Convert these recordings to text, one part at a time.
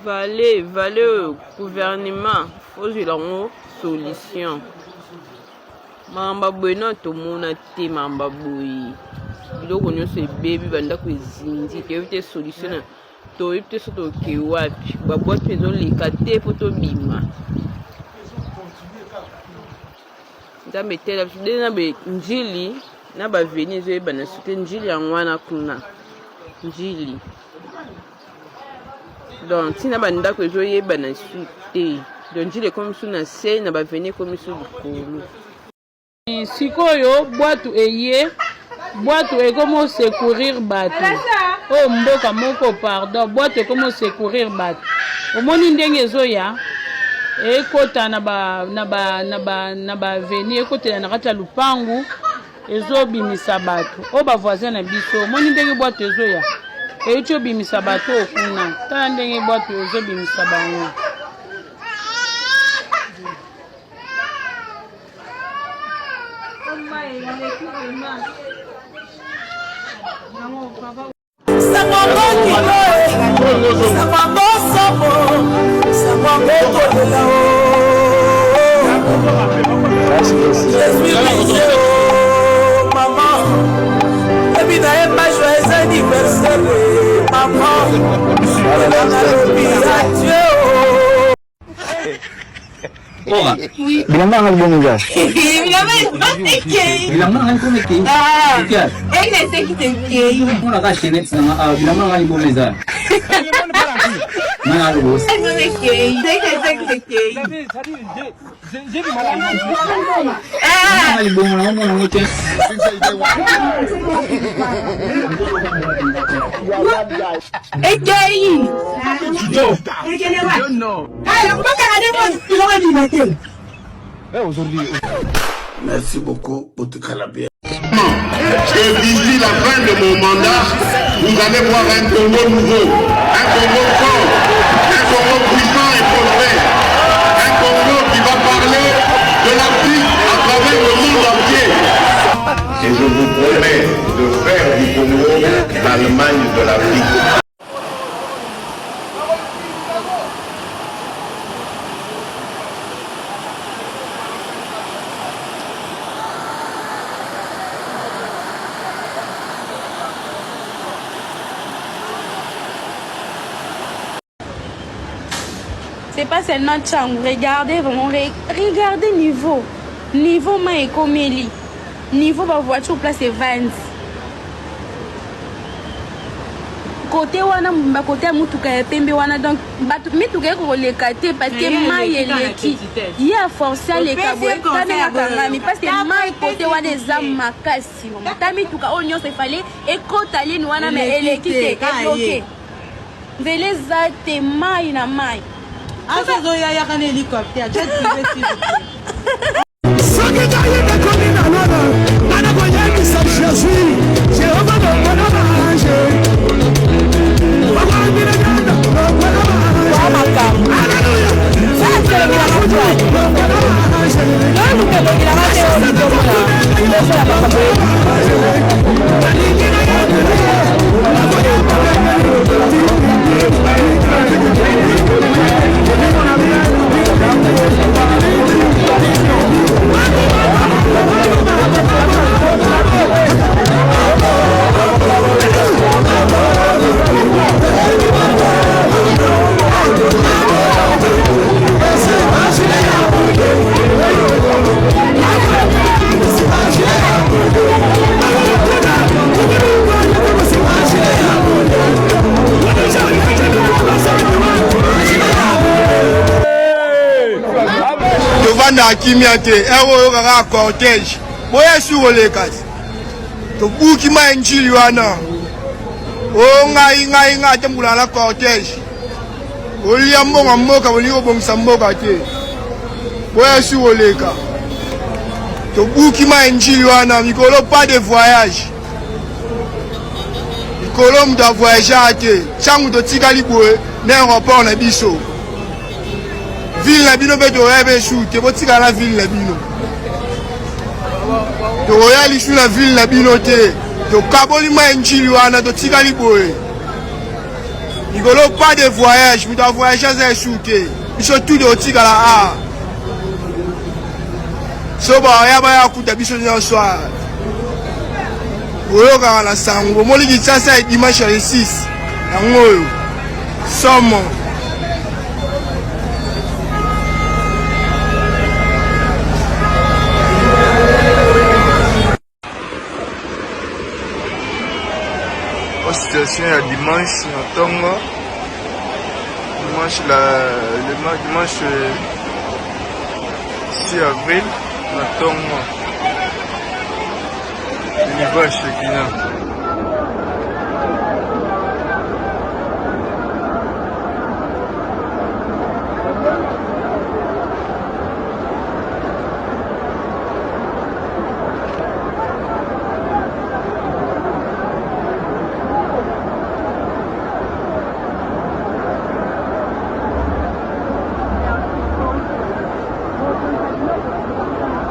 Valé gouvernement faut une solution. Mamba bueno to mona te mamba boy. Biloko nyonso ebebi banda kwezindi ke solution to ite soto ke wapi babwatu ezoleka te po tobima nzambe tela de na be njili na baveni ezoyeba na sote njili yango wana kuna njili donc ntina bandako ezoyeba na su te donc njili ekomi su na se na baveni ekomi su likolo sikoyo bwatu eye bwatu ekomo secourir bato o mboka moko pardon bwatu ekomo secourir bato omoni ndenge ezoya ekota na ba veni ekotela na kati ya lupangu ezobimisa bato o bavoisin na biso omoni ndenge bwatu ezoya euti obimisa bato okuna tala ndenge bwatu ezobimisa bango. Bilang ang album niya? Bilang ang kumiki. Mo na ka shinet sa bilang ang album niya. Mga album. Album na mo nang ite. Merci beaucoup pour tout calabia. Et d'ici la fin de mon mandat, vous allez voir un Congo nouveau, un Congo fort, un Congo puissant et prospère, un Congo qui va parler de l'Afrique à travers le monde entier. Et je vous promets de faire du Congo l'Allemagne de l'Afrique. C'est pas seulement Tchang, regardez vraiment, regardez niveau ma ekomeli, niveau ma voiture place et vans. Côté wana mba côté mutuka ya pembe wana donc batu mituka ko le kate parce que ma yeleki ya forcer les kabwe kana kangami parce que ma côté wana ezam makasi ta mituka onyo se fallait et kota lini wana mais eleki te bloqué vele za te mai na mai. Ah, ça doit y avoir un hélicoptère. Je suis na kimiate ewo kaka cortège boya sur les cas to buki ma njili wana o ngai tembula la cortège oli amonga moka oli obongisa mboka te boya sur les cas to buki ma njili wana mikolo pas de voyage mikolo mda voyager te changu to tikali boye na aéroport na biso ville la bino be to rebe shoot bo tika la ville la bino to royali sur la ville la bino te to kaboli ma njili wana to tika li boye Rigolo, pas de voyage, mais doit voyager à Souké. Ils sont tous de Otigala. Ah. Soba, y'a coup d'habitude dans le soir. Oyo ka la sango, mo li ça c'est dimanche le 6. Yango somme. Situation à dimanche na tongo. Dimanche dimanche 6 avril na tongo. Niveau à Chekina.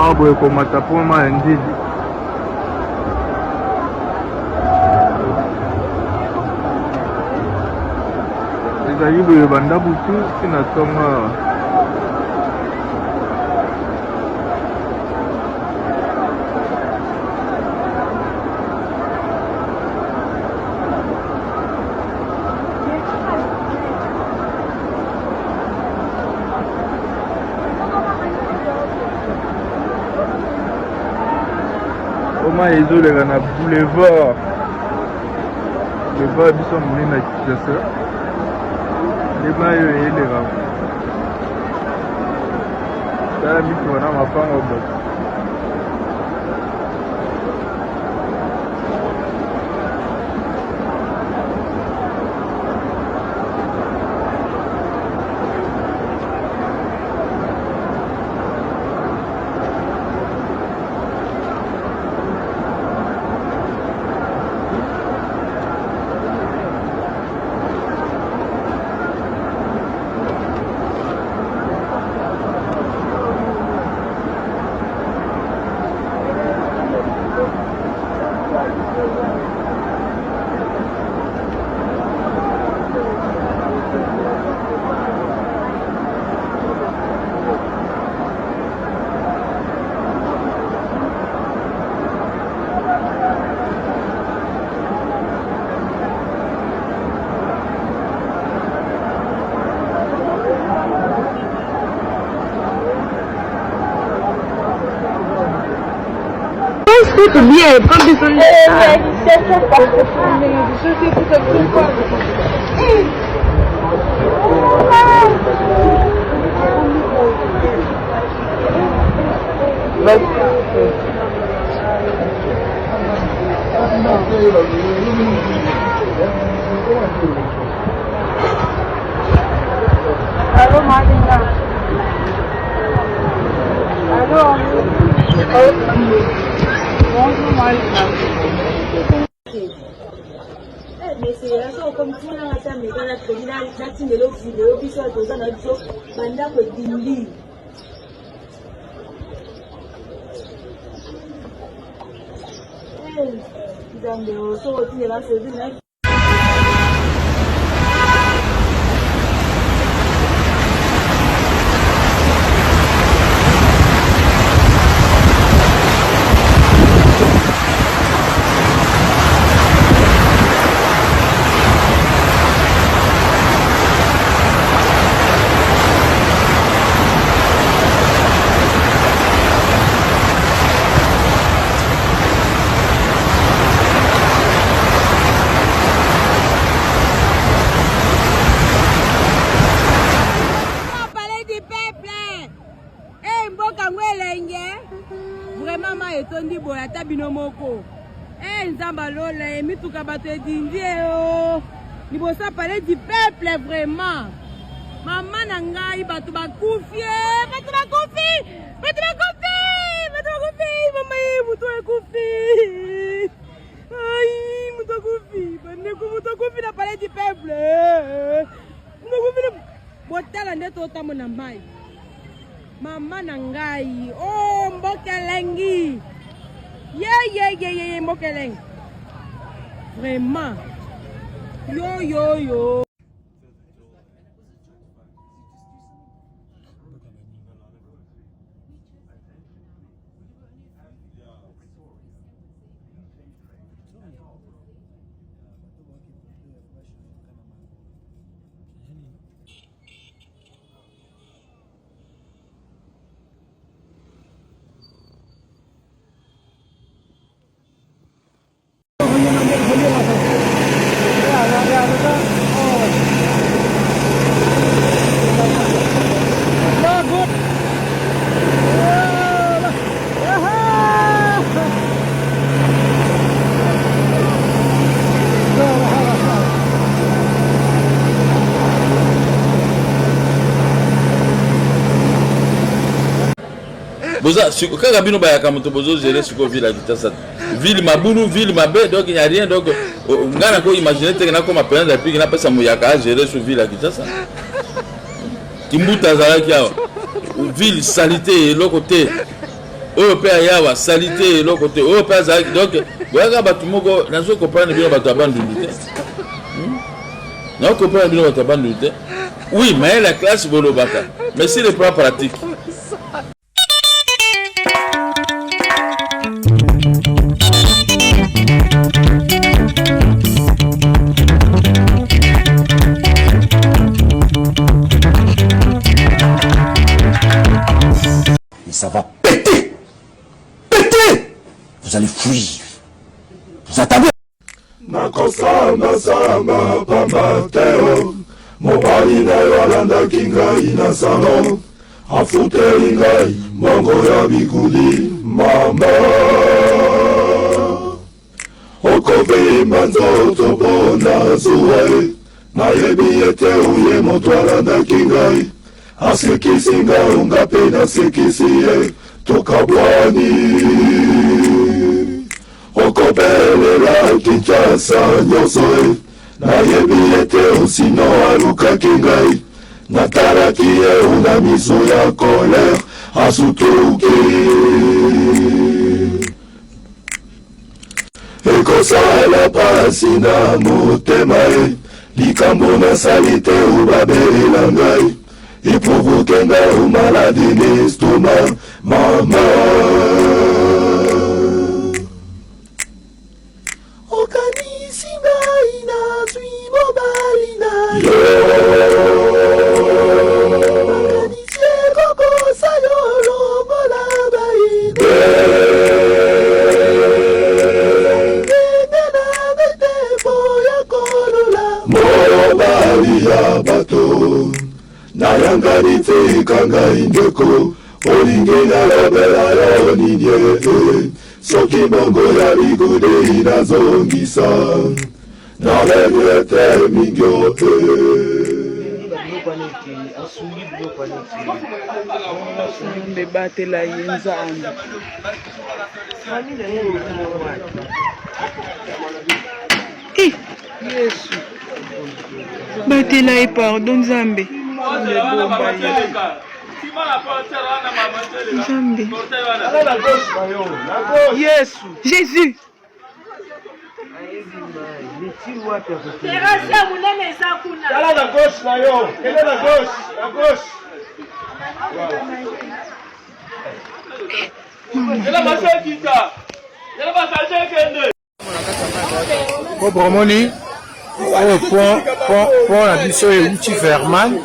Ah, boy, comme ta pour moi, indeed. ezali boye banda butu tina tonga oma ezoleka na boulevard biso monene na Kinshasa Lebayo et les rames. Ça a mis tout le monde à faire un bot. Tudo bien, comme des Allô, Marina. Allô. Bonjour, Marina. Mais c'est là, comme tout le monde a mis dans la tribunal, la team de l'autre vidéo, puis ça, tout ça, on a dit, banda ko dindi. Dans le sorti de la saison, etondi boya tabino moko nzamba lola mituka bato edindi o libosa parler du peuple vraiment mama na ngai bato bakufi mama mutu ekufi ai mutu ekufi bandeko mutu ekufi na parler du peuple mutu ekufi botala nde totamo na mai mama na ngai oh mbokelengi mbokelengi vraiment yo Boza, quand Rabino Bayaka Motobozo gérer ce qu'on vit là, ville Maboulou, ville Mabé, donc il n'y a rien, donc on a imaginé que comme appelé depuis qu'il n'a pas sa mouyaka gérer ce ville là, Kimbuta Zarakia, ville salité et l'autre côté, Européen Yawa, salité et l'autre côté, Européen Zarakia, donc, voilà, Batumoko, n'a pas compris bien Bataban d'unité. N'a pas compris bien Bataban d'unité. Oui, mais la classe Bolobaka, mais c'est le plan pratique. Et ça va péter. Péter. Vous allez fuir. Vous attendez. Nakosama sama pamateo mobali na yo alandaki ngai na salon afuteli ngai mongo ya bikuli mama okobima nzoto mpona zuwe nayebi ete uye moto alandaki ngai asekisi ngai unga mpe nasekisi ye tokabwani okobelela Kinshasa nyonso nayebi ete osino alukaki ngai natalaki ye una miso ya kolere asutuki ekosala pasi na motema ye likambo nasali te obabelela ngai eprovoke ngai maladi n'estoma mama okanisi ngai nazwi mobali na yo okanisi ekokosa yo lokola baide ndenge na betefo ya kolola mobali ya bato nayangani tika ngai ndeko olingi nalobela yo nini soki bongo ya bigude inazongisa nalengete mingyo bebatela ye nzambe yesu batela ye pardon nzambe nzambe yesu jésus Bomoni pont na biso euti Verman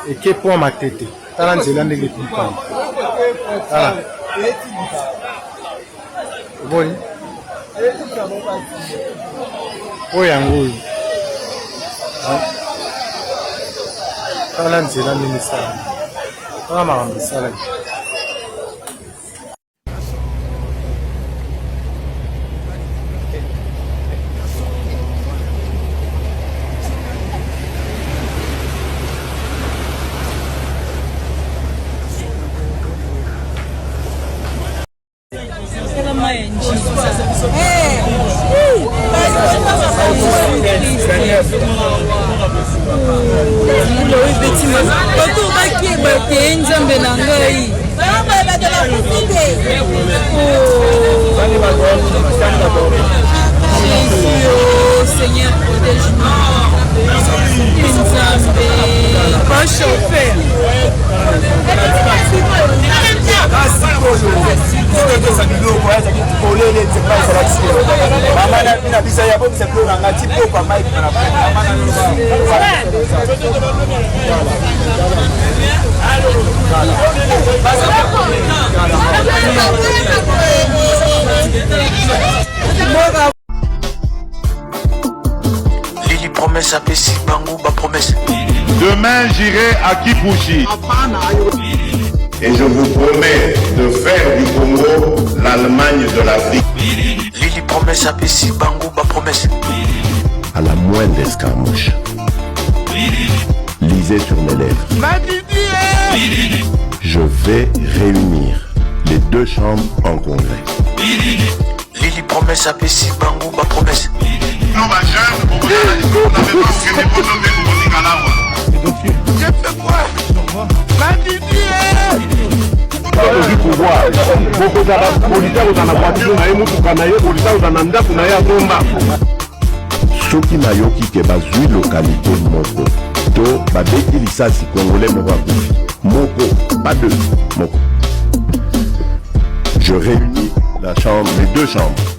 eke pont Matete tala nzela ndenge tipana tala oboni oyo yango oyo tala nzela ndenge esala tala makambo esalaki nzambe na ngai Seigneur protège-moi nzambe pas chauffer promesse apesi bango ba promesse. Demain, j'irai à Kipushi. Et je vous promets de faire du Congo l'Allemagne de l'Afrique. Lili promesse apesi bango ba promesse. À la moindre escarmouche, lisez sur mes lèvres. Je vais réunir les deux chambres en congrès. Lili promesse apesi bango ba promesse. J'ai fait quoi? Soki nayoki ke bazwi localité moko to babeti lisasi congolais moko akufi moko pas deux moko. Je réunis la chambre, les deux chambres.